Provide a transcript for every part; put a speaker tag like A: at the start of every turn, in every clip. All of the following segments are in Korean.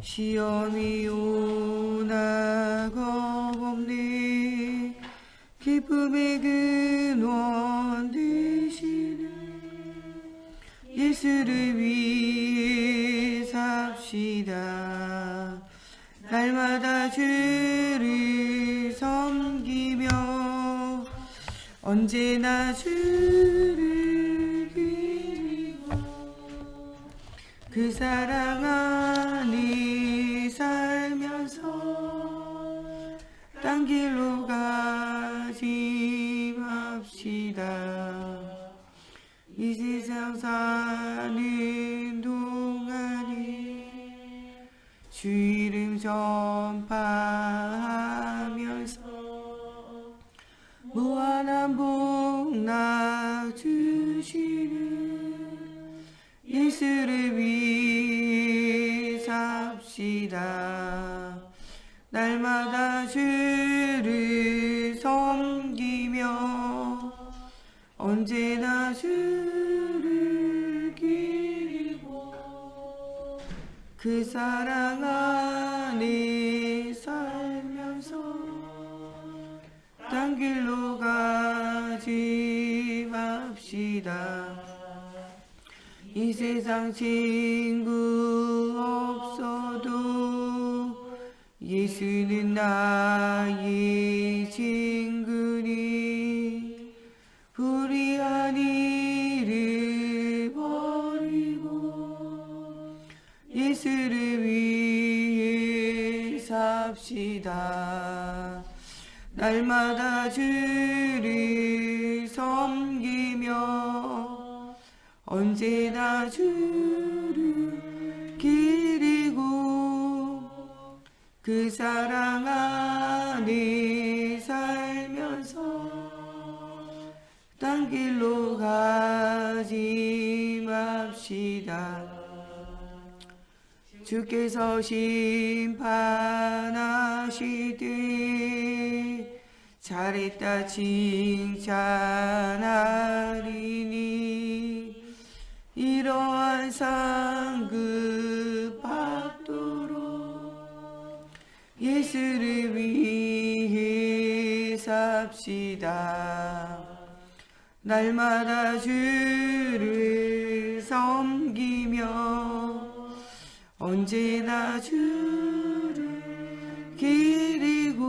A: 시험이 오나 겁없네. 기쁨의 근원 되시는 예수를 위해 삽시다. 날마다 주를 섬기며 언제나 주를 기리고 그 사랑 안에 살면서 딴 길로 가지 맙시다. 이 세상 사는 동안에 주 이름 전파하면서 무한한 복락 주시는 예수를 위해 삽시다. 날마다 주를 섬기며 언제나 주를 기리고 그 사랑 안에 살면서 딴 길로 가지 맙시다. 이 세상 친구 없어도 예수는 나의 친구니 불의한 일을 버리고 예수를 위해 삽시다. 날마다 주를 섬기며 언제나 주를 기리고 그 사랑 안에 살면서 딴 길로 가지 맙시다. 주께서 심판하시되 잘했다 칭찬하리니 이러한 상급 받도록 예수를 위해 삽시다. 날마다 주를 섬기며 언제나 주를 기리고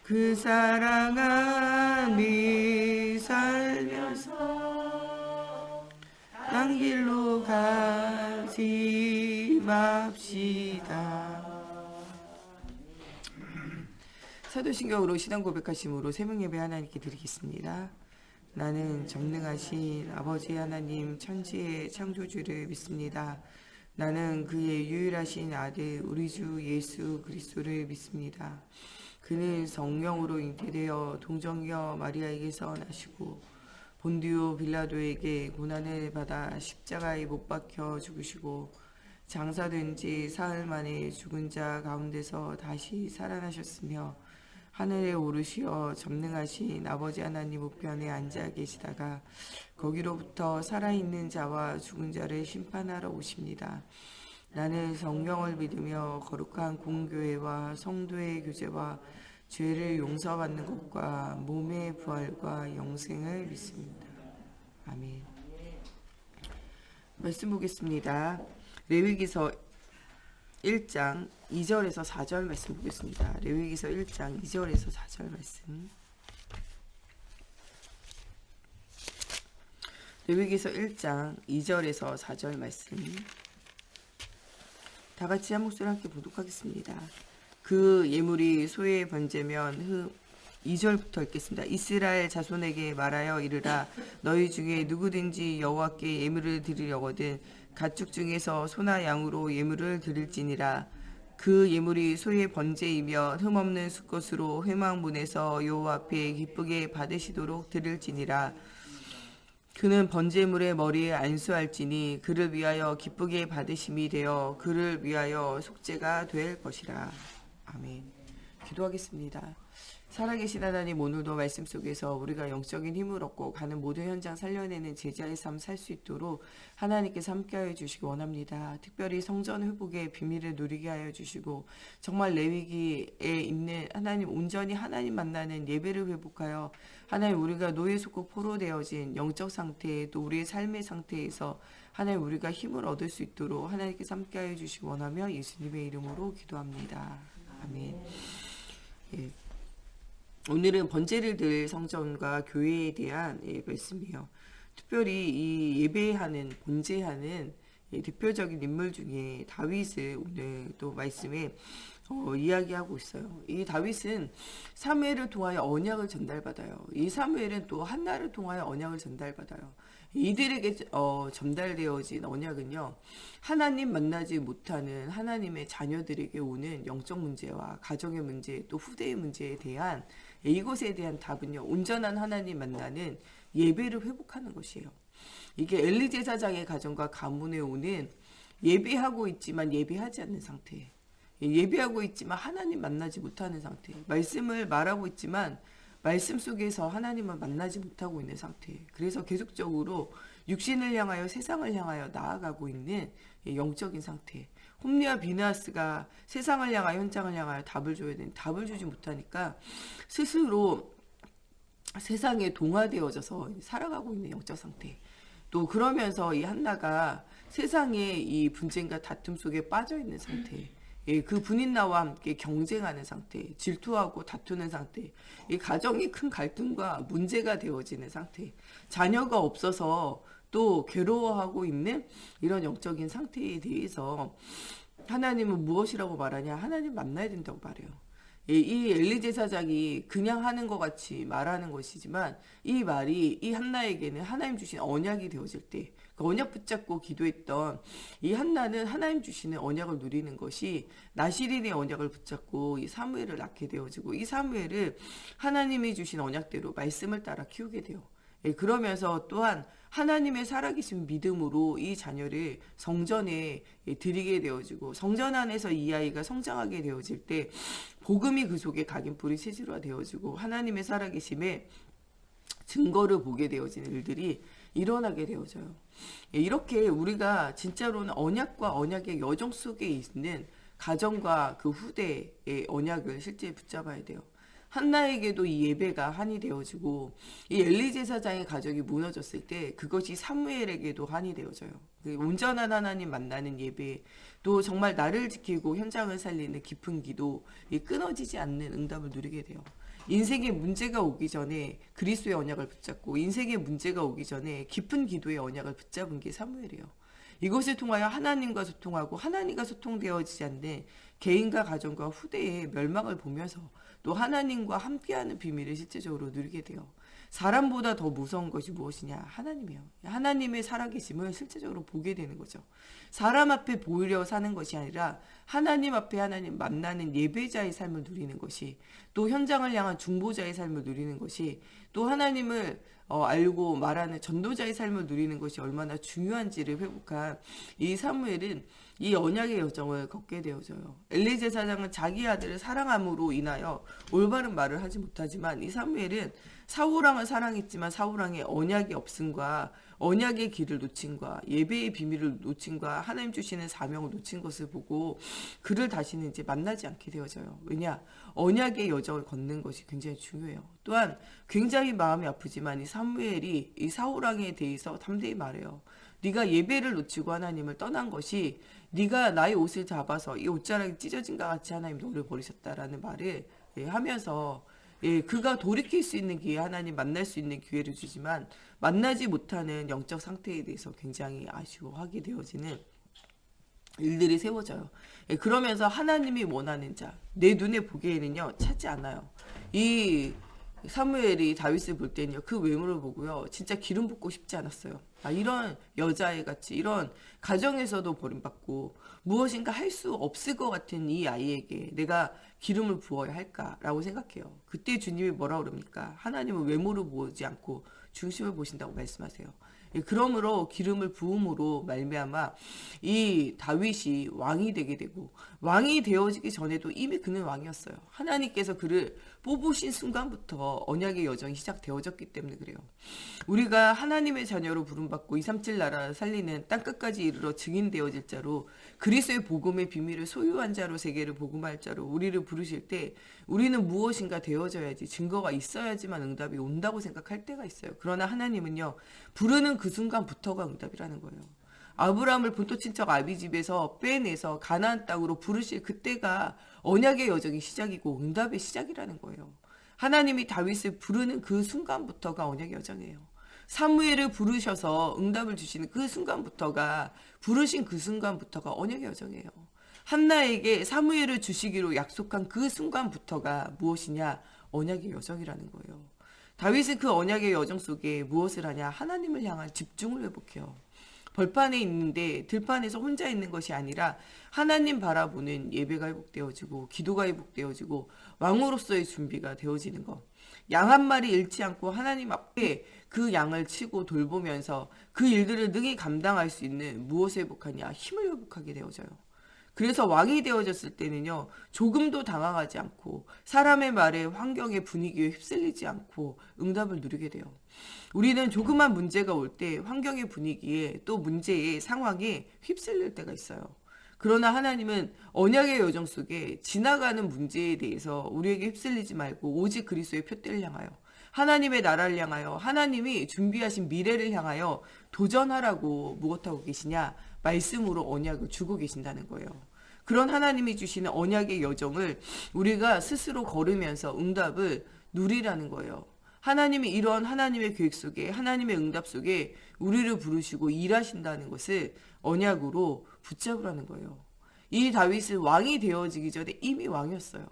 A: 그 사랑 안에 살면서 딴 길로 가지 맙시다. 사도신경으로 신앙 고백하심으로 새벽예배 하나님께 드리겠습니다. 나는 전능하신 아버지 하나님 천지의 창조주를 믿습니다. 나는 그의 유일하신 아들 우리 주 예수 그리스도를 믿습니다. 그는 성령으로 잉태되어 동정녀 마리아에게서 나시고 본디오 빌라도에게 고난을 받아 십자가에 못 박혀 죽으시고 장사된 지 사흘 만에 죽은 자 가운데서 다시 살아나셨으며 하늘에 오르시어 전능하신 아버지 하나님 우편에 앉아 계시다가 거기로부터 살아있는 자와 죽은 자를 심판하러 오십니다. 나는 성령을 믿으며 거룩한 공교회와 성도의 교제와 죄를 용서받는 것과 몸의 부활과 영생을 믿습니다. 아멘. 말씀 보겠습니다. 레위기서 1장 2절에서 4절 말씀 보겠습니다. 레위기서 1장 2절에서 4절 말씀. 레위기서 1장 2절에서 4절 말씀. 다 같이 한 목소리 함께 보독하겠습니다. 그 예물이 소의 번제면 2절부터 읽겠습니다. 이스라엘 자손에게 말하여 이르라. 너희 중에 누구든지 여호와께 예물을 드리려거든 가축 중에서 소나 양으로 예물을 드릴지니라. 그 예물이 소의 번제이며 흠없는 수것으로 회막문에서 여호와 앞에 기쁘게 받으시도록 드릴지니라. 그는 번제물의 머리에 안수할지니 그를 위하여 기쁘게 받으심이 되어 그를 위하여 속죄가 될 것이라. 아멘. 기도하겠습니다. 살아계신 하나님, 오늘도 말씀 속에서 우리가 영적인 힘을 얻고 가는 모든 현장 살려내는 제자의 삶 살 수 있도록 하나님께서 함께하여 주시기 원합니다. 특별히 성전 회복의 비밀을 누리게 하여 주시고 정말 레위기에 있는 하나님, 온전히 하나님 만나는 예배를 회복하여 하나님, 우리가 노예 속국 포로되어진 영적 상태, 또 우리의 삶의 상태에서 하나님, 우리가 힘을 얻을 수 있도록 하나님께서 함께하여 주시기 원하며 예수님의 이름으로 기도합니다. 아멘. 예. 오늘은 번제를 들 성전과 교회에 대한 말씀이에요. 특별히 이 예배하는, 번제하는 대표적인 인물 중에 다윗을 오늘 또 말씀에 이야기하고 있어요. 이 다윗은 사무엘을 통하여 언약을 전달받아요. 이 사무엘은 또 한나를 통하여 언약을 전달받아요. 이들에게 전달되어진 언약은요, 하나님 만나지 못하는 하나님의 자녀들에게 오는 영적 문제와 가정의 문제, 또 후대의 문제에 대한 이것에 대한 답은요, 온전한 하나님 만나는 예배를 회복하는 것이에요. 이게 엘리 제사장의 가정과 가문에 오는 예배하고 있지만 예배하지 않는 상태, 예배하고 있지만 하나님 만나지 못하는 상태, 말씀을 말하고 있지만 말씀 속에서 하나님을 만나지 못하고 있는 상태. 그래서 계속적으로 육신을 향하여 세상을 향하여 나아가고 있는 영적인 상태. 홈리와 비느하스가 세상을 향하여, 현장을 향하여 답을 줘야 되는, 답을 주지 못하니까 스스로 세상에 동화되어져서 살아가고 있는 영적 상태. 또 그러면서 이 한나가 세상의 이 분쟁과 다툼 속에 빠져 있는 상태. 그 분인나와 함께 경쟁하는 상태, 질투하고 다투는 상태, 이 가정이 큰 갈등과 문제가 되어지는 상태, 자녀가 없어서 또 괴로워하고 있는 이런 영적인 상태에 대해서 하나님은 무엇이라고 말하냐? 하나님 만나야 된다고 말해요. 이 엘리 제사장이 그냥 하는 것 같이 말하는 것이지만 이 말이 이 한나에게는 하나님 주신 언약이 되어질 때, 그 언약 붙잡고 기도했던 이 한나는 하나님 주시는 언약을 누리는 것이 나시린의 언약을 붙잡고 이 사무엘을 낳게 되어지고, 이 사무엘을 하나님이 주신 언약대로 말씀을 따라 키우게 돼요. 그러면서 또한 하나님의 살아계신 믿음으로 이 자녀를 성전에 드리게 되어지고, 성전 안에서 이 아이가 성장하게 되어질 때 복음이 그 속에 각인뿌리 체질화 되어지고 하나님의 살아계심에 증거를 보게 되어지는 일들이 일어나게 되어져요. 이렇게 우리가 진짜로는 언약과 언약의 여정 속에 있는 가정과 그 후대의 언약을 실제 붙잡아야 돼요. 한나에게도 이 예배가 한이 되어지고, 이 엘리 제사장의 가족이 무너졌을 때 그것이 사무엘에게도 한이 되어져요. 온전한 하나님 만나는 예배, 또 정말 나를 지키고 현장을 살리는 깊은 기도, 끊어지지 않는 응답을 누리게 돼요. 인생의 문제가 오기 전에 그리스도의 언약을 붙잡고, 인생의 문제가 오기 전에 깊은 기도의 언약을 붙잡은 게 사무엘이에요. 이것을 통하여 하나님과 소통하고, 하나님과 소통되어지지 않는 개인과 가정과 후대의 멸망을 보면서 또 하나님과 함께하는 비밀을 실제적으로 누리게 돼요. 사람보다 더 무서운 것이 무엇이냐? 하나님이에요. 하나님의 살아계심을 실제적으로 보게 되는 거죠. 사람 앞에 보이려 사는 것이 아니라 하나님 앞에 하나님 만나는 예배자의 삶을 누리는 것이, 또 현장을 향한 중보자의 삶을 누리는 것이, 또 하나님을 알고 말하는 전도자의 삶을 누리는 것이 얼마나 중요한지를 회복한 이 사무엘은 이 언약의 여정을 걷게 되어져요. 엘리 제사장은 자기 아들을 사랑함으로 인하여 올바른 말을 하지 못하지만, 이 사무엘은 사울왕을 사랑했지만 사울왕의 언약이 없음과 언약의 길을 놓친과 예배의 비밀을 놓친과 하나님 주시는 사명을 놓친 것을 보고 그를 다시는 이제 만나지 않게 되어져요. 왜냐? 언약의 여정을 걷는 것이 굉장히 중요해요. 또한 굉장히 마음이 아프지만 이 사무엘이 이 사울왕에 대해서 담대히 말해요. 네가 예배를 놓치고 하나님을 떠난 것이, 네가 나의 옷을 잡아서 이 옷자락이 찢어진 것 같이 하나님 너를 버리셨다라는 말을 하면서, 그가 돌이킬 수 있는 기회, 하나님 만날 수 있는 기회를 주지만 만나지 못하는 영적 상태에 대해서 굉장히 아쉬워하게 되어지는 일들이 세워져요. 그러면서 하나님이 원하는 자, 내 눈에 보기에는요 찾지 않아요. 이 사무엘이 다윗을 볼 때는요, 그 외모를 보고요 진짜 기름 붓고 싶지 않았어요. 이런 여자애 같이, 이런 가정에서도 버림받고 무엇인가 할 수 없을 것 같은 이 아이에게 내가 기름을 부어야 할까라고 생각해요. 그때 주님이 뭐라 그럽니까? 하나님은 외모를 보지 않고 중심을 보신다고 말씀하세요. 그러므로 기름을 부음으로 말미암아 이 다윗이 왕이 되게 되고, 왕이 되어지기 전에도 이미 그는 왕이었어요. 하나님께서 그를 뽑으신 순간부터 언약의 여정이 시작되어졌기 때문에 그래요. 우리가 하나님의 자녀로 부름받고 237 나라 살리는 땅끝까지 이르러 증인되어질 자로, 그리스도의 복음의 비밀을 소유한 자로 세계를 복음할 자로 우리를 부르실 때, 우리는 무엇인가 되어져야지, 증거가 있어야지만 응답이 온다고 생각할 때가 있어요. 그러나 하나님은요, 부르는 그 순간부터가 응답이라는 거예요. 아브라함을 본토 친척 아비집에서 빼내서 가나안 땅으로 부르실 그때가 언약의 여정이 시작이고 응답의 시작이라는 거예요. 하나님이 다윗을 부르는 그 순간부터가 언약의 여정이에요. 사무엘을 부르셔서 응답을 주시는 그 순간부터가, 부르신 그 순간부터가 언약의 여정이에요. 한나에게 사무엘을 주시기로 약속한 그 순간부터가 무엇이냐? 언약의 여정이라는 거예요. 다윗은 그 언약의 여정 속에 무엇을 하냐? 하나님을 향한 집중을 회복해요. 벌판에 있는데 들판에서 혼자 있는 것이 아니라 하나님 바라보는 예배가 회복되어지고, 기도가 회복되어지고, 왕으로서의 준비가 되어지는 것. 양 한 마리 잃지 않고 하나님 앞에 그 양을 치고 돌보면서 그 일들을 능히 감당할 수 있는, 무엇을 회복하냐? 힘을 회복하게 되어져요. 그래서 왕이 되어졌을 때는요, 조금도 당황하지 않고 사람의 말에, 환경의 분위기에 휩쓸리지 않고 응답을 누리게 돼요. 우리는 조그만 문제가 올 때 환경의 분위기에, 또 문제의 상황에 휩쓸릴 때가 있어요. 그러나 하나님은 언약의 여정 속에 지나가는 문제에 대해서 우리에게 휩쓸리지 말고 오직 그리스도의 표대를 향하여, 하나님의 나라를 향하여, 하나님이 준비하신 미래를 향하여 도전하라고 무엇하고 계시냐? 말씀으로 언약을 주고 계신다는 거예요. 그런 하나님이 주시는 언약의 여정을 우리가 스스로 걸으면서 응답을 누리라는 거예요. 하나님이 이런 하나님의 계획 속에, 하나님의 응답 속에 우리를 부르시고 일하신다는 것을 언약으로 붙잡으라는 거예요. 이 다윗은 왕이 되어지기 전에 이미 왕이었어요.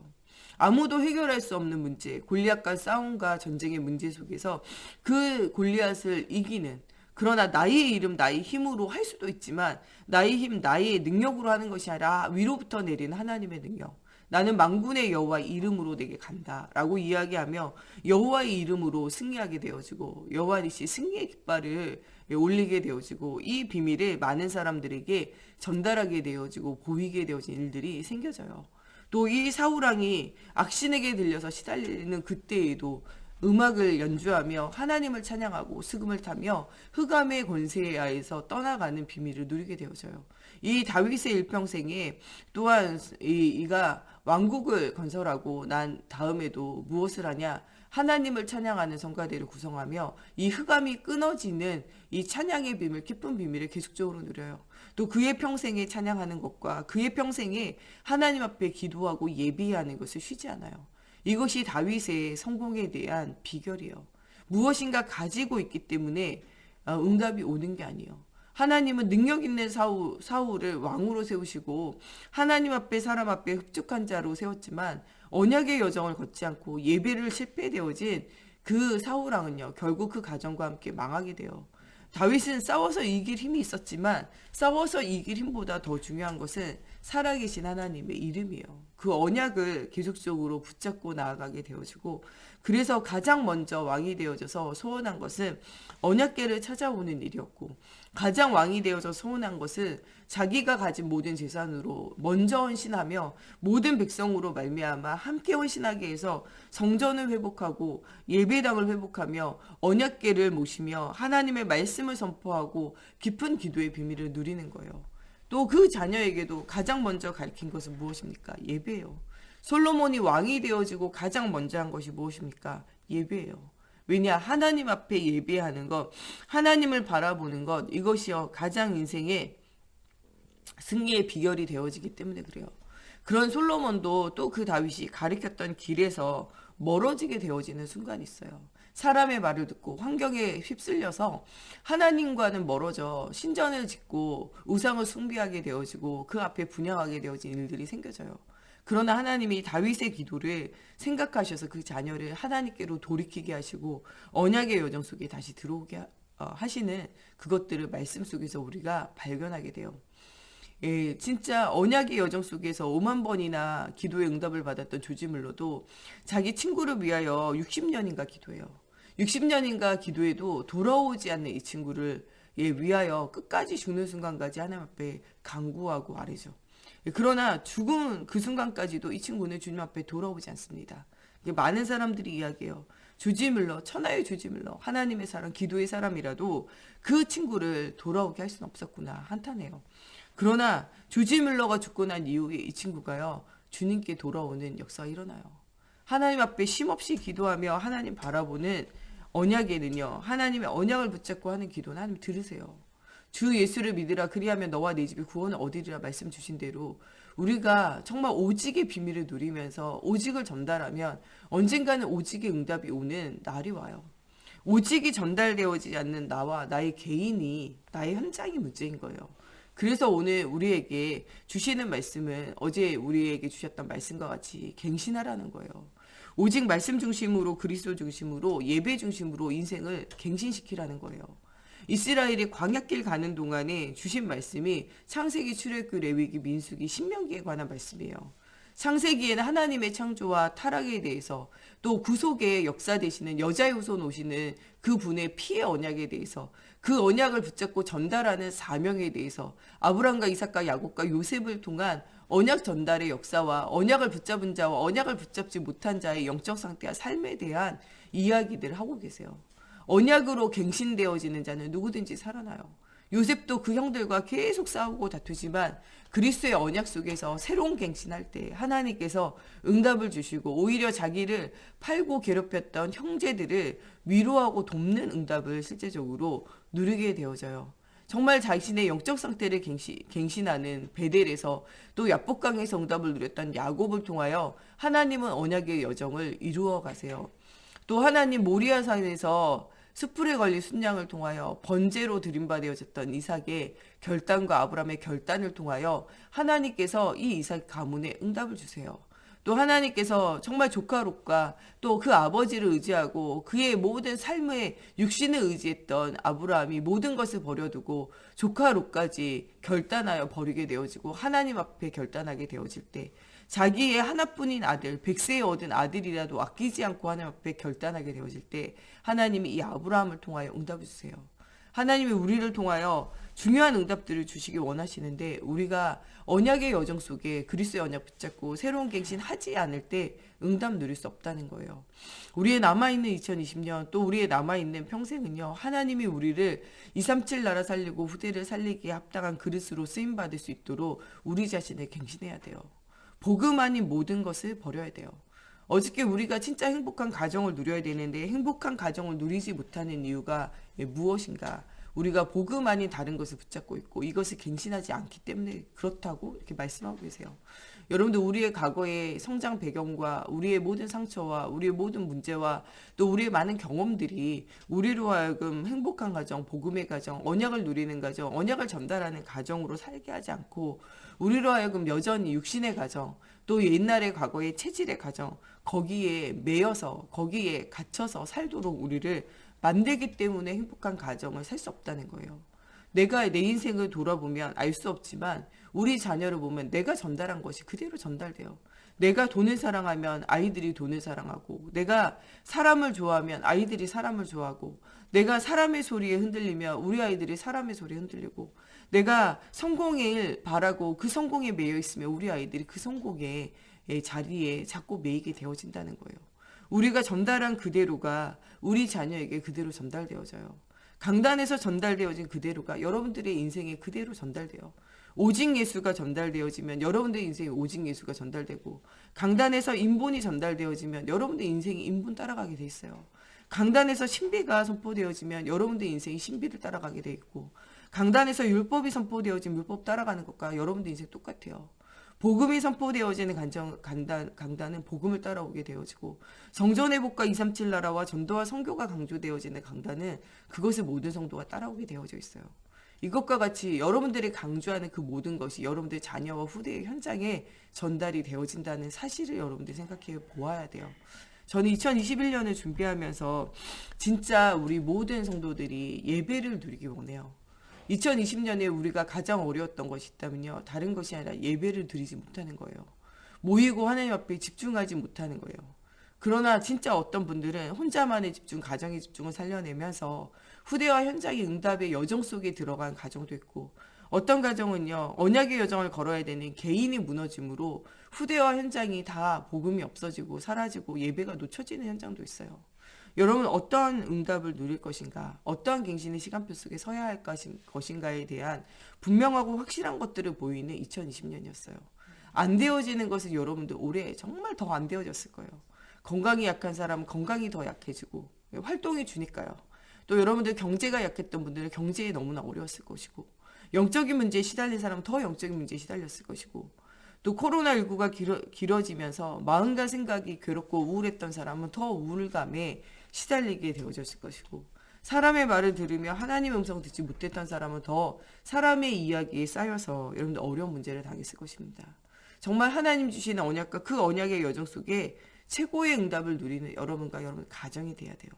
A: 아무도 해결할 수 없는 문제, 골리앗과 싸움과 전쟁의 문제 속에서 그 골리앗을 이기는, 그러나 나의 이름, 나의 힘으로 할 수도 있지만 나의 힘, 나의 능력으로 하는 것이 아니라 위로부터 내리는 하나님의 능력. 나는 만군의 여호와의 이름으로 내게 간다라고 이야기하며 여호와의 이름으로 승리하게 되어지고, 여호와 니시 승리의 깃발을 올리게 되어지고, 이 비밀을 많은 사람들에게 전달하게 되어지고 보이게 되어진 일들이 생겨져요. 또 이 사울왕이 악신에게 들려서 시달리는 그때에도 음악을 연주하며 하나님을 찬양하고 수금을 타며 흑암의 권세에 하에서 떠나가는 비밀을 누리게 되어져요. 이 다윗의 일평생에 또한 이가 왕국을 건설하고 난 다음에도 무엇을 하냐? 하나님을 찬양하는 성가대를 구성하며 이 흑암이 끊어지는 이 찬양의 비밀, 기쁜 비밀을 계속적으로 누려요. 또 그의 평생에 찬양하는 것과 그의 평생에 하나님 앞에 기도하고 예비하는 것을 쉬지 않아요. 이것이 다윗의 성공에 대한 비결이에요. 무엇인가 가지고 있기 때문에 응답이 오는 게 아니에요. 하나님은 능력 있는 사울을 왕으로 세우시고 하나님 앞에, 사람 앞에 흡족한 자로 세웠지만 언약의 여정을 걷지 않고 예배를 실패되어진 그 사울왕은요, 결국 그 가정과 함께 망하게 돼요. 다윗은 싸워서 이길 힘이 있었지만 싸워서 이길 힘보다 더 중요한 것은 살아계신 하나님의 이름이에요. 그 언약을 계속적으로 붙잡고 나아가게 되어지고, 그래서 가장 먼저 왕이 되어져서 소원한 것은 언약궤를 찾아오는 일이었고, 가장 왕이 되어서 소원한 것은 자기가 가진 모든 재산으로 먼저 헌신하며 모든 백성으로 말미암아 함께 헌신하게 해서 성전을 회복하고 예배당을 회복하며 언약궤를 모시며 하나님의 말씀을 선포하고 깊은 기도의 비밀을 누리는 거예요. 또 그 자녀에게도 가장 먼저 가르친 것은 무엇입니까? 예배예요. 솔로몬이 왕이 되어지고 가장 먼저 한 것이 무엇입니까? 예배예요. 왜냐? 하나님 앞에 예배하는 것, 하나님을 바라보는 것, 이것이요 가장 인생의 승리의 비결이 되어지기 때문에 그래요. 그런 솔로몬도 또 그 다윗이 가르쳤던 길에서 멀어지게 되어지는 순간이 있어요. 사람의 말을 듣고 환경에 휩쓸려서 하나님과는 멀어져 신전을 짓고 우상을 숭배하게 되어지고 그 앞에 분향하게 되어진 일들이 생겨져요. 그러나 하나님이 다윗의 기도를 생각하셔서 그 자녀를 하나님께로 돌이키게 하시고 언약의 여정 속에 다시 들어오게 하시는 그것들을 말씀 속에서 우리가 발견하게 돼요. 예, 진짜 언약의 여정 속에서 5만 번이나 기도의 응답을 받았던 조지 물러도 자기 친구를 위하여 60년인가 기도해요. 60년인가 기도해도 돌아오지 않는 이 친구를 위하여 끝까지 죽는 순간까지 하나님 앞에 간구하고 아뢰죠. 그러나 죽은 그 순간까지도 이 친구는 주님 앞에 돌아오지 않습니다. 많은 사람들이 이야기해요. 조지 밀러, 천하의 조지 밀러, 하나님의 사람, 기도의 사람이라도 그 친구를 돌아오게 할 수는 없었구나 한탄해요. 그러나 조지 밀러가 죽고 난 이후에 이 친구가요, 주님께 돌아오는 역사가 일어나요. 하나님 앞에 쉼없이 기도하며 하나님 바라보는 언약에는요, 하나님의 언약을 붙잡고 하는 기도는 하나님 들으세요. 주 예수를 믿으라 그리하면 너와 네 집이 구원을 얻으리라 말씀 주신 대로 우리가 정말 오직의 비밀을 누리면서 오직을 전달하면 언젠가는 오직의 응답이 오는 날이 와요. 오직이 전달되어지지 않는 나와 나의 개인이, 나의 현장이 문제인 거예요. 그래서 오늘 우리에게 주시는 말씀은 어제 우리에게 주셨던 말씀과 같이 갱신하라는 거예요. 오직 말씀 중심으로, 그리스도 중심으로, 예배 중심으로 인생을 갱신시키라는 거예요. 이스라엘이 광야길 가는 동안에 주신 말씀이 창세기, 출애굽, 레위기, 민수기, 신명기에 관한 말씀이에요. 창세기에는 하나님의 창조와 타락에 대해서, 또 구속의 역사 되시는 여자의 후손 오시는 그 분의 피의 언약에 대해서, 그 언약을 붙잡고 전달하는 사명에 대해서, 아브람과 이삭과 야곱과 요셉을 통한 언약 전달의 역사와 언약을 붙잡은 자와 언약을 붙잡지 못한 자의 영적 상태와 삶에 대한 이야기들을 하고 계세요. 언약으로 갱신되어지는 자는 누구든지 살아나요. 요셉도 그 형들과 계속 싸우고 다투지만 그리스도의 언약 속에서 새로운 갱신할 때 하나님께서 응답을 주시고 오히려 자기를 팔고 괴롭혔던 형제들을 위로하고 돕는 응답을 실제적으로 누리게 되어져요. 정말 자신의 영적 상태를 갱신하는 베델에서 또 야복강에서 응답을 누렸던 야곱을 통하여 하나님은 언약의 여정을 이루어 가세요. 또 하나님 모리아산에서 숯불에 걸린 순양을 통하여 번제로 드림받아졌던 이삭의 결단과 아브라함의 결단을 통하여 하나님께서 이 이삭 가문에 응답을 주세요. 또 하나님께서 정말 조카 롯과 또 그 아버지를 의지하고 그의 모든 삶의 육신을 의지했던 아브라함이 모든 것을 버려두고 조카 롯까지 결단하여 버리게 되어지고 하나님 앞에 결단하게 되어질 때 자기의 하나뿐인 아들, 100세에 얻은 아들이라도 아끼지 않고 하나님 앞에 결단하게 되어질 때 하나님이 이 아브라함을 통하여 응답을 주세요. 하나님이 우리를 통하여 중요한 응답들을 주시기 원하시는데 우리가 언약의 여정 속에 그리스도의 언약 붙잡고 새로운 갱신 하지 않을 때 응답 누릴 수 없다는 거예요. 우리의 남아있는 2020년 또 우리의 남아있는 평생은요, 하나님이 우리를 237 나라 살리고 후대를 살리기에 합당한 그릇으로 쓰임받을 수 있도록 우리 자신을 갱신해야 돼요. 복음 아닌 모든 것을 버려야 돼요. 어저께 우리가 진짜 행복한 가정을 누려야 되는데 행복한 가정을 누리지 못하는 이유가 무엇인가? 우리가 복음 아닌 다른 것을 붙잡고 있고 이것을 갱신하지 않기 때문에 그렇다고 이렇게 말씀하고 계세요. 여러분들 우리의 과거의 성장 배경과 우리의 모든 상처와 우리의 모든 문제와 또 우리의 많은 경험들이 우리로 하여금 행복한 가정, 복음의 가정, 언약을 누리는 가정, 언약을 전달하는 가정으로 살게 하지 않고 우리로 하여금 여전히 육신의 가정, 또 옛날의 과거의 체질의 가정, 거기에 매여서 거기에 갇혀서 살도록 우리를 만들기 때문에 행복한 가정을 살 수 없다는 거예요. 내가 내 인생을 돌아보면 알 수 없지만 우리 자녀를 보면 내가 전달한 것이 그대로 전달돼요. 내가 돈을 사랑하면 아이들이 돈을 사랑하고, 내가 사람을 좋아하면 아이들이 사람을 좋아하고, 내가 사람의 소리에 흔들리면 우리 아이들이 사람의 소리에 흔들리고, 내가 성공을 바라고 그 성공에 매여 있으면 우리 아이들이 그 성공의 자리에 자꾸 매이게 되어진다는 거예요. 우리가 전달한 그대로가 우리 자녀에게 그대로 전달되어져요. 강단에서 전달되어진 그대로가 여러분들의 인생에 그대로 전달돼요. 오직 예수가 전달되어지면 여러분들의 인생에 오직 예수가 전달되고, 강단에서 인본이 전달되어지면 여러분들의 인생이 인본 따라가게 돼 있어요. 강단에서 신비가 선포되어지면 여러분들의 인생이 신비를 따라가게 돼 있고, 강단에서 율법이 선포되어지면 율법 따라가는 것과 여러분들의 인생 똑같아요. 복음이 선포되어지는 강단은 복음을 따라오게 되어지고, 성전회복과 237 나라와 전도와 선교가 강조되어지는 강단은 그것을 모든 성도가 따라오게 되어져 있어요. 이것과 같이 여러분들이 강조하는 그 모든 것이 여러분들의 자녀와 후대의 현장에 전달이 되어진다는 사실을 여러분들이 생각해 보아야 돼요. 저는 2021년을 준비하면서 진짜 우리 모든 성도들이 예배를 누리기 원해요. 2020년에 우리가 가장 어려웠던 것이 있다면요, 다른 것이 아니라 예배를 드리지 못하는 거예요. 모이고 하나님 앞에 집중하지 못하는 거예요. 그러나 진짜 어떤 분들은 혼자만의 집중, 가정의 집중을 살려내면서 후대와 현장의 응답의 여정 속에 들어간 가정도 있고, 어떤 가정은요, 언약의 여정을 걸어야 되는 개인이 무너짐으로 후대와 현장이 다 복음이 없어지고 사라지고 예배가 놓쳐지는 현장도 있어요. 여러분, 어떠한 응답을 누릴 것인가, 어떠한 갱신의 시간표 속에 서야 할 것인가에 대한 분명하고 확실한 것들을 보이는 2020년이었어요. 안 되어지는 것은 여러분들 올해 정말 더 안 되어졌을 거예요. 건강이 약한 사람은 건강이 더 약해지고, 활동이 주니까요. 또 여러분들 경제가 약했던 분들은 경제에 너무나 어려웠을 것이고, 영적인 문제에 시달린 사람은 더 영적인 문제에 시달렸을 것이고, 또 코로나19가 길어지면서 마음과 생각이 괴롭고 우울했던 사람은 더 우울감에 시달리게 되어졌을 것이고, 사람의 말을 들으며 하나님의 음성을 듣지 못했던 사람은 더 사람의 이야기에 쌓여서 여러분들 어려운 문제를 당했을 것입니다. 정말 하나님 주시는 언약과 그 언약의 여정 속에 최고의 응답을 누리는 여러분과 여러분 가정이 돼야 돼요.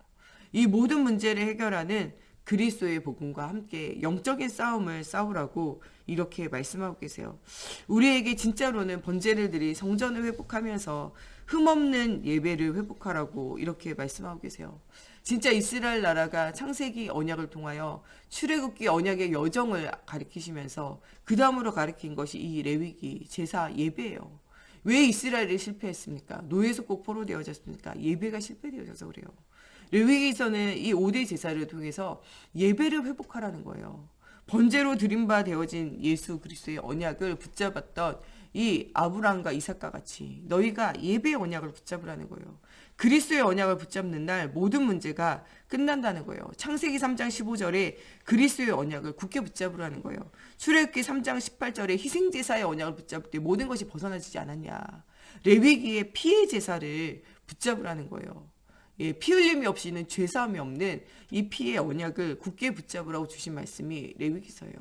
A: 이 모든 문제를 해결하는 그리스도의 복음과 함께 영적인 싸움을 싸우라고 이렇게 말씀하고 계세요. 우리에게 진짜로는 번제를 드리 성전을 회복하면서 흠없는 예배를 회복하라고 이렇게 말씀하고 계세요. 진짜 이스라엘 나라가 창세기 언약을 통하여 출애굽기 언약의 여정을 가리키시면서 그 다음으로 가리킨 것이 이 레위기 제사 예배예요. 왜 이스라엘이 실패했습니까? 노예에서 꼭 포로되어졌습니까? 예배가 실패되어져서 그래요. 레위기에서는 이 5대 제사를 통해서 예배를 회복하라는 거예요. 번제로 드린 바 되어진 예수 그리스도의 언약을 붙잡았던 이 아브라함과 이삭과 같이 너희가 예배의 언약을 붙잡으라는 거예요. 그리스도의 언약을 붙잡는 날 모든 문제가 끝난다는 거예요. 창세기 3장 15절에 그리스도의 언약을 굳게 붙잡으라는 거예요. 출애굽기 3장 18절에 희생제사의 언약을 붙잡을 때 모든 것이 벗어나지지 않았냐. 레위기의 피의 제사를 붙잡으라는 거예요. 예, 피 흘림이 없이는 죄사함이 없는 이 피의 언약을 굳게 붙잡으라고 주신 말씀이 레위기서예요.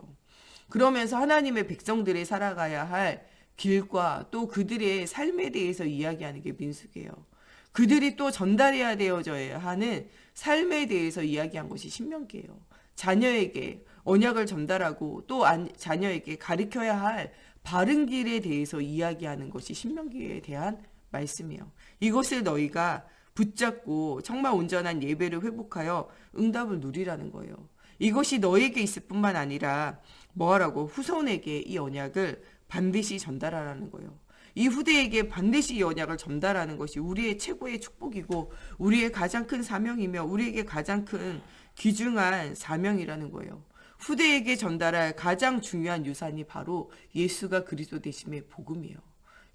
A: 그러면서 하나님의 백성들이 살아가야 할 길과 또 그들의 삶에 대해서 이야기하는 게 민수기예요. 그들이 또 전달해야 되어져야 하는 삶에 대해서 이야기한 것이 신명기예요. 자녀에게 언약을 전달하고 또 자녀에게 가르쳐야 할 바른 길에 대해서 이야기하는 것이 신명기에 대한 말씀이에요. 이것을 너희가 붙잡고 정말 온전한 예배를 회복하여 응답을 누리라는 거예요. 이것이 너에게 있을 뿐만 아니라 뭐하라고 후손에게 이 언약을 반드시 전달하라는 거예요. 이 후대에게 반드시 이 언약을 전달하는 것이 우리의 최고의 축복이고 우리의 가장 큰 사명이며 우리에게 가장 큰 귀중한 사명이라는 거예요. 후대에게 전달할 가장 중요한 유산이 바로 예수가 그리스도 되심의 복음이에요.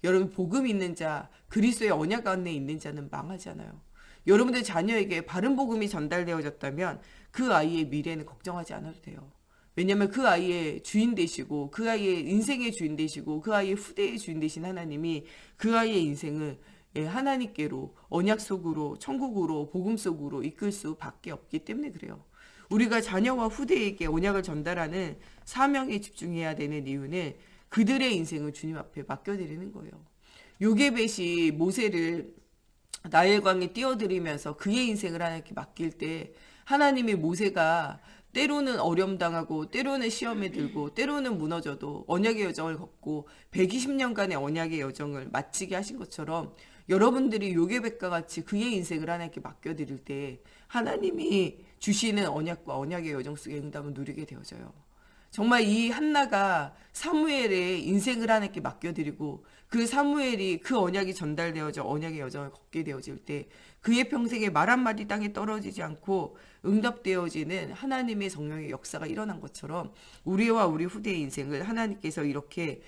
A: 여러분, 복음 있는 자, 그리스도의 언약 안에 있는 자는 망하지 않아요. 여러분들 자녀에게 바른 복음이 전달되어졌다면 그 아이의 미래는 걱정하지 않아도 돼요. 왜냐하면 그 아이의 주인 되시고 그 아이의 인생의 주인 되시고 그 아이의 후대의 주인 되신 하나님이 그 아이의 인생을 하나님께로 언약 속으로 천국으로 복음 속으로 이끌 수밖에 없기 때문에 그래요. 우리가 자녀와 후대에게 언약을 전달하는 사명에 집중해야 되는 이유는 그들의 인생을 주님 앞에 맡겨드리는 거예요. 요게벳이 모세를 나일강에 띄워드리면서 그의 인생을 하나님께 맡길 때 하나님이 모세가 때로는 어려움당하고 때로는 시험에 들고 때로는 무너져도 언약의 여정을 걷고 120년간의 언약의 여정을 마치게 하신 것처럼 여러분들이 요게벳과 같이 그의 인생을 하나님께 맡겨드릴 때 하나님이 주시는 언약과 언약의 여정 속의 응답을 누리게 되어져요. 정말 이 한나가 사무엘의 인생을 하나님께 맡겨드리고 그 사무엘이 그 언약이 전달되어져 언약의 여정을 걷게 되어질 때 그의 평생에 말 한마디 땅에 떨어지지 않고 응답되어지는 하나님의 성령의 역사가 일어난 것처럼 우리와 우리 후대의 인생을 하나님께서 이렇게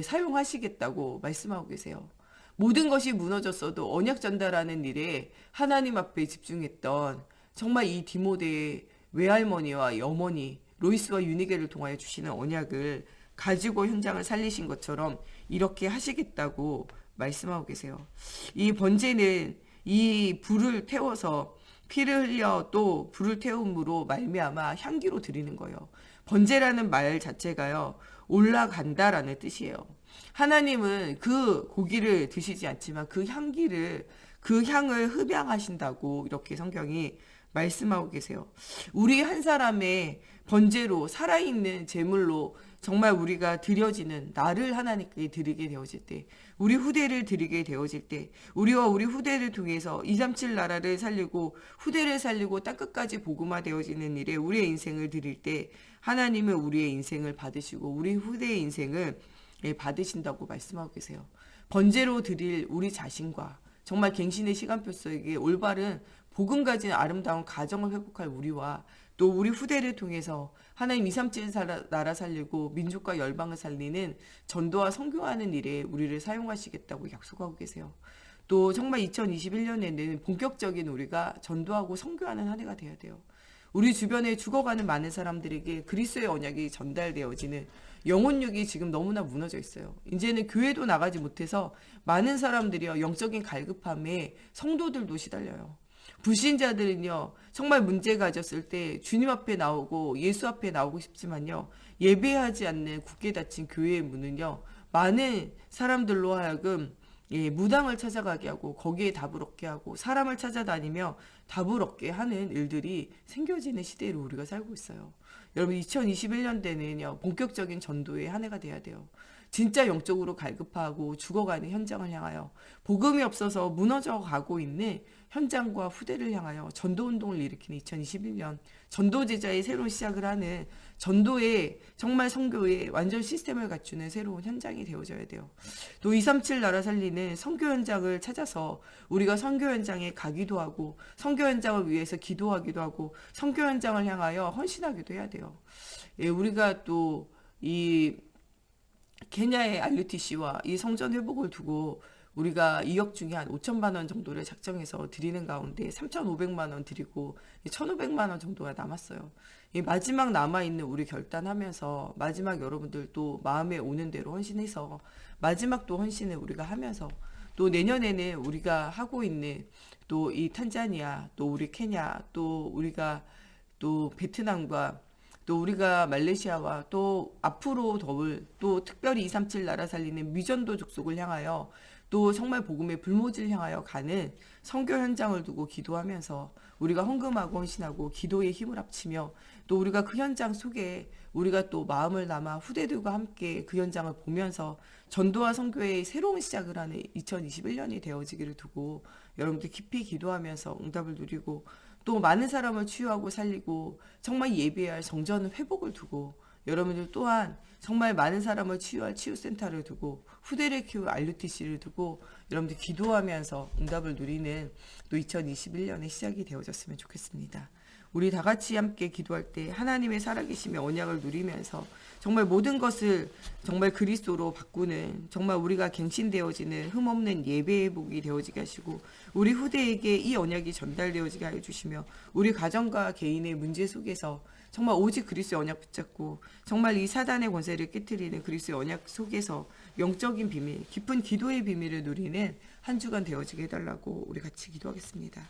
A: 사용하시겠다고 말씀하고 계세요. 모든 것이 무너졌어도 언약 전달하는 일에 하나님 앞에 집중했던 정말 이 디모데의 외할머니와 어머니 로이스와 유니게를 통하여 주시는 언약을 가지고 현장을 살리신 것처럼 이렇게 하시겠다고 말씀하고 계세요. 이 번제는 이 불을 태워서 피를 흘려 또 불을 태움으로 말미암아 향기로 드리는 거예요. 번제라는 말 자체가요, 올라간다라는 뜻이에요. 하나님은 그 고기를 드시지 않지만 그 향기를, 그 향을 흡양하신다고 이렇게 성경이 말씀하고 계세요. 우리 한 사람의 번제로 살아있는 제물로 정말 우리가 드려지는 나를 하나님께 드리게 되어질 때, 우리 후대를 드리게 되어질 때, 우리와 우리 후대를 통해서 237 나라를 살리고 후대를 살리고 땅끝까지 복음화 되어지는 일에 우리의 인생을 드릴 때 하나님은 우리의 인생을 받으시고 우리 후대의 인생을 받으신다고 말씀하고 계세요. 번제로 드릴 우리 자신과 정말 갱신의 시간표 속에 올바른 복음 가진 아름다운 가정을 회복할 우리와 또 우리 후대를 통해서 하나님 237 나라 살리고 민족과 열방을 살리는 전도와 선교하는 일에 우리를 사용하시겠다고 약속하고 계세요. 또 정말 2021년에는 본격적인 우리가 전도하고 선교하는 한 해가 되어야 돼요. 우리 주변에 죽어가는 많은 사람들에게 그리스도의 언약이 전달되어지는 영혼력이 지금 너무나 무너져 있어요. 이제는 교회도 나가지 못해서 많은 사람들이요 영적인 갈급함에 성도들도 시달려요. 불신자들은요 정말 문제 가졌을 때 주님 앞에 나오고 예수 앞에 나오고 싶지만요 예배하지 않는 굳게 닫힌 교회의 문은요 많은 사람들로 하여금 무당을 찾아가게 하고 거기에 답을 얻게 하고 사람을 찾아다니며 답을 얻게 하는 일들이 생겨지는 시대로 우리가 살고 있어요. 여러분 2021년대는요 본격적인 전도의 한 해가 돼야 돼요. 진짜 영적으로 갈급하고 죽어가는 현장을 향하여 복음이 없어서 무너져 가고 있는 현장과 후대를 향하여 전도운동을 일으키는 2021년 전도제자의 새로운 시작을 하는 전도의 정말 선교의 완전 시스템을 갖추는 새로운 현장이 되어져야 돼요. 또 237 나라 살리는 선교 현장을 찾아서 우리가 선교 현장에 가기도 하고 선교 현장을 위해서 기도하기도 하고 선교 현장을 향하여 헌신하기도 해야 돼요. 우리가 또 이 케냐의 RUTC와 이 성전 회복을 두고 우리가 2억 중에 한 5천만 원 정도를 작정해서 드리는 가운데 3,500만 원 드리고 1,500만 원 정도가 남았어요. 이 마지막 남아있는 우리 결단하면서 마지막 여러분들 또 마음에 오는 대로 헌신해서 마지막 또 헌신을 우리가 하면서 또 내년에는 우리가 하고 있는 또 이 탄자니아 또 우리 케냐 또 우리가 또 베트남과 또 우리가 말레이시아와 또 앞으로 더울 또 특별히 237 나라 살리는 미전도 족속을 향하여 또 정말 복음의 불모지를 향하여 가는 선교 현장을 두고 기도하면서 우리가 헌금하고 헌신하고 기도의 힘을 합치며 또 우리가 그 현장 속에 우리가 또 마음을 담아 후대들과 함께 그 현장을 보면서 전도와 선교의 새로운 시작을 하는 2021년이 되어지기를 두고 여러분들 깊이 기도하면서 응답을 누리고 또 많은 사람을 치유하고 살리고 정말 예배할 성전 회복을 두고 여러분들 또한 정말 많은 사람을 치유할 치유센터를 두고 후대를 키울 RUTC를 두고 여러분들 기도하면서 응답을 누리는 또 2021년의 시작이 되어졌으면 좋겠습니다. 우리 다 같이 함께 기도할 때 하나님의 살아계심의 언약을 누리면서 정말 모든 것을 정말 그리스도로 바꾸는 정말 우리가 갱신되어지는 흠없는 예배의 복이 되어지게 하시고 우리 후대에게 이 언약이 전달되어지게 하여 주시며 우리 가정과 개인의 문제 속에서 정말 오직 그리스도의 언약 붙잡고 정말 이 사단의 권세를 깨뜨리는 그리스도의 언약 속에서 영적인 비밀, 깊은 기도의 비밀을 누리는 한 주간 되어지게 해달라고 우리 같이 기도하겠습니다.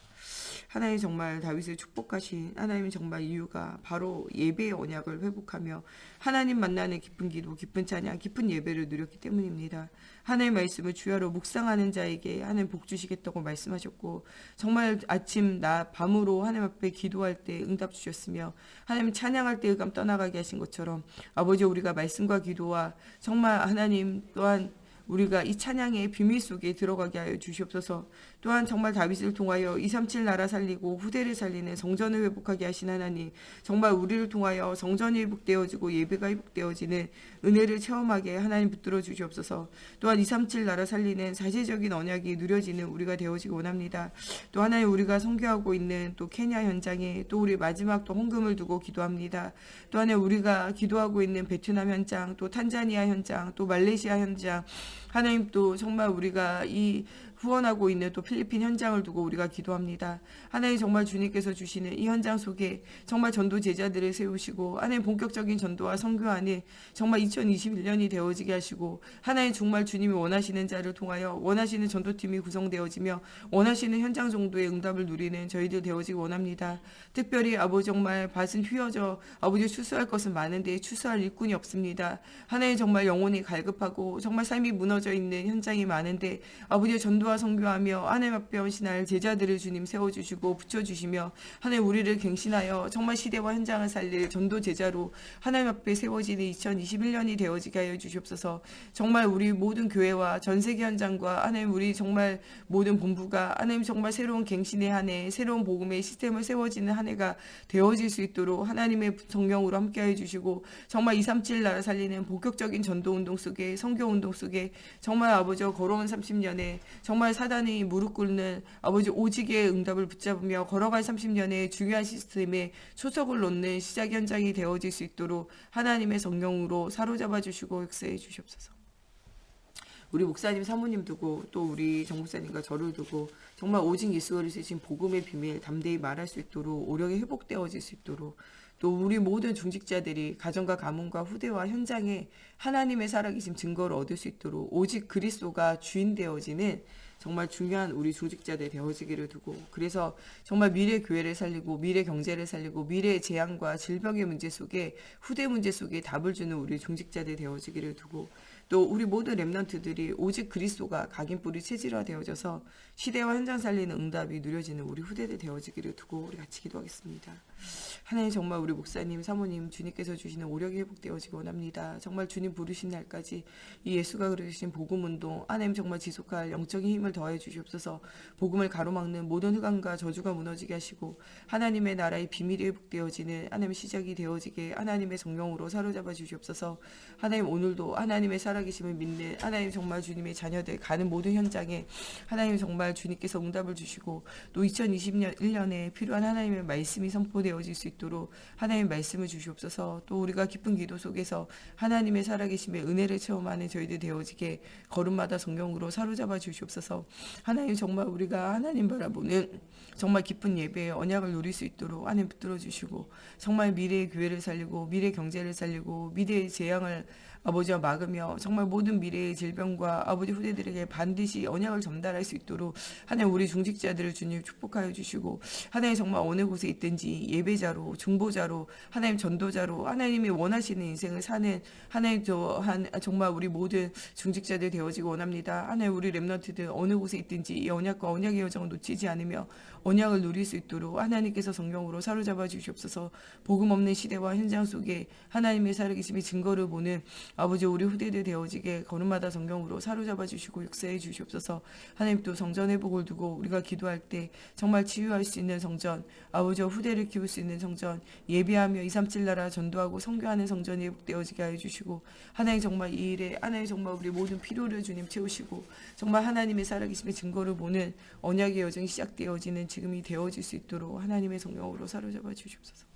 A: 하나님 정말 다윗을 축복하신 하나님 정말 이유가 바로 예배의 언약을 회복하며 하나님 만나는 깊은 기도, 깊은 찬양, 깊은 예배를 누렸기 때문입니다. 하나님의 말씀을 주야로 묵상하는 자에게 하나님 복 주시겠다고 말씀하셨고 정말 아침 낮 밤으로 하나님 앞에 기도할 때 응답 주셨으며 하나님 찬양할 때 의감 떠나가게 하신 것처럼 아버지 우리가 말씀과 기도와 정말 하나님 또한 우리가 이 찬양의 비밀 속에 들어가게 하여 주시옵소서. 또한 정말 다윗을 통하여 237 나라 살리고 후대를 살리는 성전을 회복하게 하신 하나님 정말 우리를 통하여 성전이 회복되어지고 예배가 회복되어지는 은혜를 체험하게 하나님 붙들어 주시옵소서. 또한 237 나라 살리는 사실적인 언약이 누려지는 우리가 되어지기 원합니다. 또 하나님 우리가 선교하고 있는 또 케냐 현장에 또 우리 마지막 또 헌금을 두고 기도합니다. 또 하나님 우리가 기도하고 있는 베트남 현장 또 탄자니아 현장 또 말레이시아 현장 하나님 또 정말 우리가 이 후원하고 있는 또 필리핀 현장을 두고 우리가 기도합니다. 하나님 정말 주님께서 주시는 이 현장 속에 정말 전도 제자들을 세우시고 하나님 본격적인 전도와 선교하는 정말 2021년이 되어지게 하시고 하나님 정말 주님이 원하시는 자를 통하여 원하시는 전도팀이 구성되어지며 원하시는 현장 정도의 응답을 누리는 저희들 되어지기 원합니다. 특별히 아버지 정말 밭은 휘어져 아버지 추수할 것은 많은데 추수할 일꾼이 없습니다. 하나님 정말 영혼이 갈급하고 정말 삶이 무너져 있는 현장이 많은데 아버지의 전도와 전도와 선교하며 하나님 앞에 헌신할 제자들을 주님 세워주시고 붙여주시며 하나님 우리를 갱신하여 정말 시대와 현장을 살릴 전도 제자로 하나님 앞에 세워지는 2021년이 되어지게 하여 주시옵소서. 정말 우리 모든 교회와 전 세계 현장과 하나님 우리 정말 모든 본부가 하나님 정말 새로운 갱신의 한 해, 새로운 복음의 시스템을 세워지는 한 해가 되어질 수 있도록 하나님의 성령으로 함께하여 주시고 정말 237 나라 살리는 본격적인 전도운동 속에 선교운동 속에 정말 아버지 걸어온 30년에 정말 사단이 무릎 꿇는 아버지 오직의 응답을 붙잡으며 걸어갈 30년의 중요한 시스템에 초석을 놓는 시작 현장이 되어질 수 있도록 하나님의 성령으로 사로잡아 주시고 역사해 주시옵소서. 우리 목사님 사모님 두고 또 우리 정 목사님과 저를 두고 정말 오직 예수 그리스도의 복음의 비밀 담대히 말할 수 있도록 오력이 회복되어질 수 있도록 또 우리 모든 중직자들이 가정과 가문과 후대와 현장에 하나님의 살아계신 증거를 얻을 수 있도록 오직 그리스도가 주인 되어지는 정말 중요한 우리 중직자들 되어지기를 두고 그래서 정말 미래 교회를 살리고 미래 경제를 살리고 미래의 재앙과 질병의 문제 속에 후대 문제 속에 답을 주는 우리 중직자들 되어지기를 두고 또 우리 모든 렘넌트들이 오직 그리스도가 각인뿌리 체질화되어져서 시대와 현장 살리는 응답이 누려지는 우리 후대들 되어지기를 두고 우리 같이 기도하겠습니다. 하나님 정말 우리 목사님 사모님 주님께서 주시는 오력이 회복되어지기 원합니다. 정말 주님 부르신 날까지 이 예수가 그러신 복음운동 하나님 정말 지속할 영적인 힘을 더해 주시옵소서. 복음을 가로막는 모든 흑암과 저주가 무너지게 하시고 하나님의 나라의 비밀이 회복되어지는 하나님의 시작이 되어지게 하나님의 성령으로 사로잡아 주시옵소서. 하나님 오늘도 하나님의 살아계심을 믿는 하나님 정말 주님의 자녀들 가는 모든 현장에 하나님 정말 주님께서 응답을 주시고 또 2021년에 필요한 하나님의 말씀이 선포되어질 수 있도록 하나님의 말씀을 주시옵소서. 또 우리가 기쁜 기도 속에서 하나님의 살아계심의 은혜를 체험하는 저희들 되어지게 걸음마다 성령으로 사로잡아 주시옵소서. 하나님 정말 우리가 하나님 바라보는 정말 기쁜 예배의 언약을 누릴 수 있도록 하나님 붙들어 주시고 정말 미래의 교회를 살리고 미래 경제를 살리고 미래의 재앙을 아버지와 막으며 정말 모든 미래의 질병과 아버지 후대들에게 반드시 언약을 전달할 수 있도록 하나님 우리 중직자들을 주님 축복하여 주시고 하나님 정말 어느 곳에 있든지 예배자로 중보자로 하나님 전도자로 하나님이 원하시는 인생을 사는 하나님 정말 우리 모든 중직자들 되어지고 원합니다. 하나님 우리 렘넌트들 어느 곳에 있든지 이 언약과 언약의 여정을 놓치지 않으며 언약을 누릴 수 있도록 하나님께서 성령으로 사로잡아 주시옵소서. 복음 없는 시대와 현장 속에 하나님의 살아계심의 증거를 보는 아버지 우리 후대들 되어지게 걸음마다 성령으로 사로잡아 주시고 역사해 주시옵소서. 하나님 또 성전 회복을 두고 우리가 기도할 때 정말 치유할 수 있는 성전 아버지와 후대를 키울 수 있는 성전 예비하며 237 나라 전도하고 선교하는 성전이 회복되어지게 하여 주시고 하나님 정말 이 일에 하나님 정말 우리 모든 필요를 주님 채우시고 정말 하나님의 살아계심의 증거를 보는 언약의 여정이 시작되어지는 지금이 되어질 수 있도록 하나님의 성령으로 사로잡아 주시옵소서.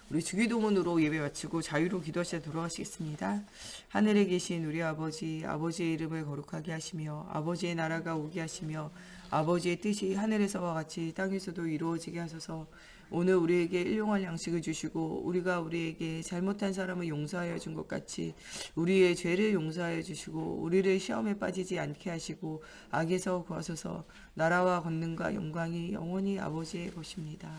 A: 우리 주기도문으로 예배 마치고 자유로 기도하시다 돌아가시겠습니다. 하늘에 계신 우리 아버지, 아버지의 이름을 거룩하게 하시며 아버지의 나라가 오게 하시며 아버지의 뜻이 하늘에서와 같이 땅에서도 이루어지게 하소서. 오늘 우리에게 일용할 양식을 주시고 우리가 우리에게 잘못한 사람을 용서하여 준 것 같이 우리의 죄를 용서하여 주시고 우리를 시험에 빠지지 않게 하시고 악에서 구하소서. 나라와 권능과 영광이 영원히 아버지의 것입니다.